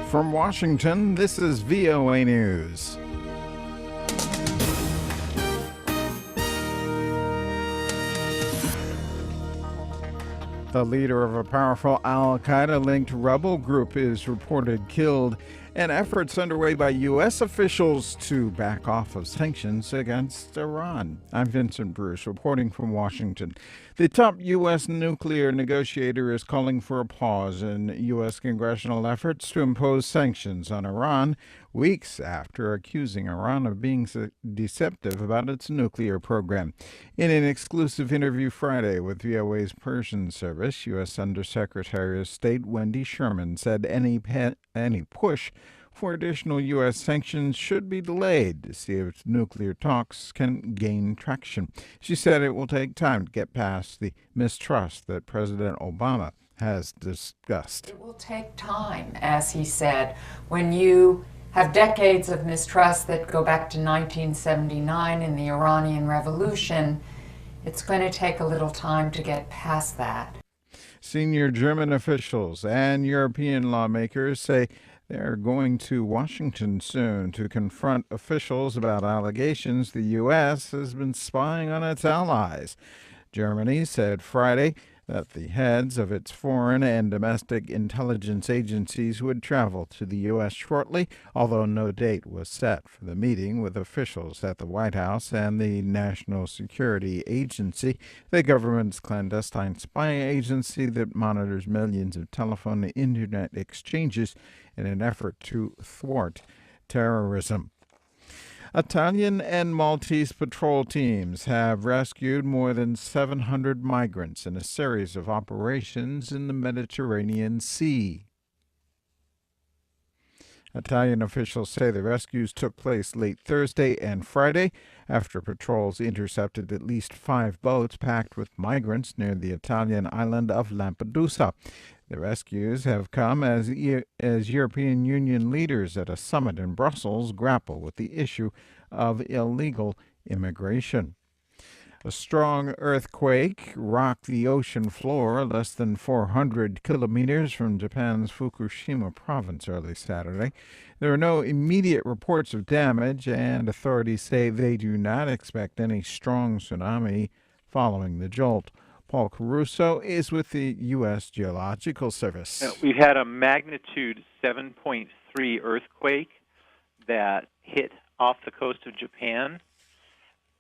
From Washington, this is VOA News. The leader of a powerful al-Qaeda-linked rebel group is reported killed, and efforts underway by U.S. officials to back off of sanctions against Iran. I'm Vincent Bruce, reporting from Washington. The top U.S. nuclear negotiator is calling for a pause in U.S. congressional efforts to impose sanctions on Iran, weeks after accusing Iran of being deceptive about its nuclear program. In an exclusive interview Friday with VOA's Persian service, U.S. Undersecretary of State Wendy Sherman said any push for additional U.S. sanctions should be delayed to see if nuclear talks can gain traction. She said it will take time to get past the mistrust that President Obama has discussed. It will take time, as he said, when you have decades of mistrust that go back to 1979 and the Iranian Revolution. It's going to take a little time to get past that. Senior German officials and European lawmakers say they're going to Washington soon to confront officials about allegations the U.S. has been spying on its allies. Germany said Friday that the heads of its foreign and domestic intelligence agencies would travel to the U.S. shortly, although no date was set for the meeting with officials at the White House and the National Security Agency, the government's clandestine spy agency that monitors millions of telephone and internet exchanges in an effort to thwart terrorism. Italian and Maltese patrol teams have rescued more than 700 migrants in a series of operations in the Mediterranean Sea. Italian officials say the rescues took place late Thursday and Friday after patrols intercepted at least 5 boats packed with migrants near the Italian island of Lampedusa. The rescues have come as European Union leaders at a summit in Brussels grapple with the issue of illegal immigration. A strong earthquake rocked the ocean floor less than 400 kilometers from Japan's Fukushima province early Saturday. There are no immediate reports of damage, and authorities say they do not expect any strong tsunami following the jolt. Paul Caruso is with the U.S. Geological Service. We've had a magnitude 7.3 earthquake that hit off the coast of Japan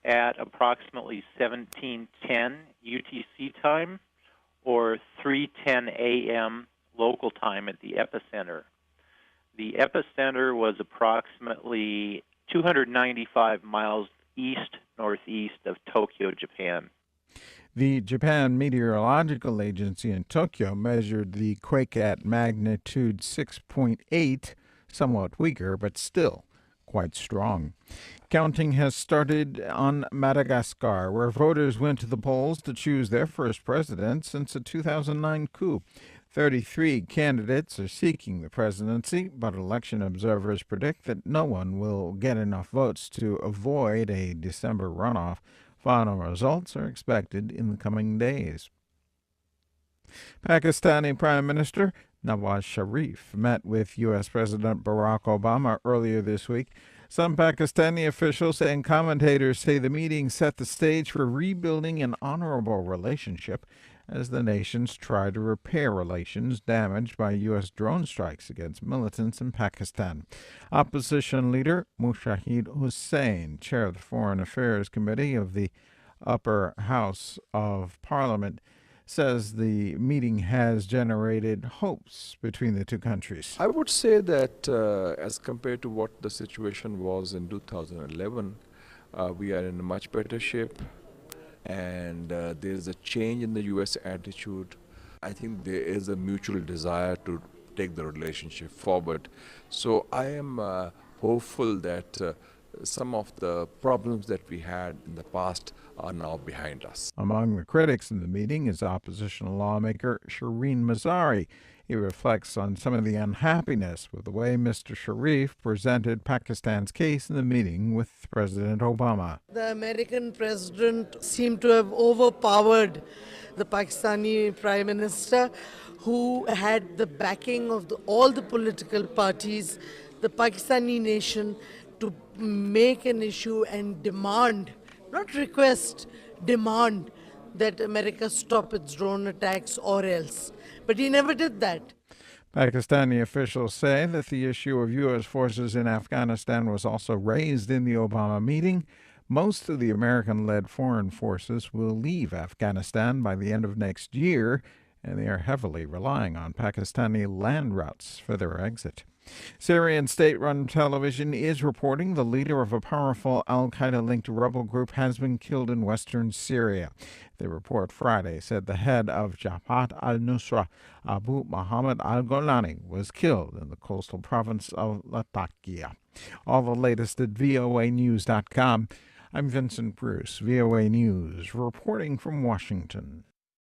at approximately 17:10 UTC time or 3:10 a.m. local time at the epicenter. The epicenter was approximately 295 miles east-northeast of Tokyo, Japan. The Japan Meteorological Agency in Tokyo measured the quake at magnitude 6.8, somewhat weaker, but still quite strong. Counting has started on Madagascar, where voters went to the polls to choose their first president since the 2009 coup. 33 candidates are seeking the presidency, but election observers predict that no one will get enough votes to avoid a December runoff. Final results are expected in the coming days. Pakistani Prime Minister Nawaz Sharif met with U.S. President Barack Obama earlier this week. Some Pakistani officials and commentators say the meeting set the stage for rebuilding an honorable relationship as the nations try to repair relations damaged by U.S. drone strikes against militants in Pakistan. Opposition leader Mushahid Hussain, chair of the Foreign Affairs Committee of the Upper House of Parliament, says the meeting has generated hopes between the two countries. I would say that as compared to what the situation was in 2011, we are in a much better shape, and there's a change in the U.S. attitude. I think there is a mutual desire to take the relationship forward. So I am hopeful that some of the problems that we had in the past are now behind us. Among the critics in the meeting is opposition lawmaker Shireen Mazari. He reflects on some of the unhappiness with the way Mr. Sharif presented Pakistan's case in the meeting with President Obama. The American president seemed to have overpowered the Pakistani prime minister, who had the backing of all the political parties, the Pakistani nation, to make an issue and demand, not request, demand that America stop its drone attacks or else. But he never did that. Pakistani officials say that the issue of U.S. forces in Afghanistan was also raised in the Obama meeting. Most of the American-led foreign forces will leave Afghanistan by the end of next year, and they are heavily relying on Pakistani land routes for their exit. Syrian state-run television is reporting the leader of a powerful al-Qaeda-linked rebel group has been killed in western Syria. The report Friday said the head of Jabhat al-Nusra, Abu Muhammad al-Golani, was killed in the coastal province of Latakia. All the latest at voanews.com. I'm Vincent Bruce, VOA News, reporting from Washington.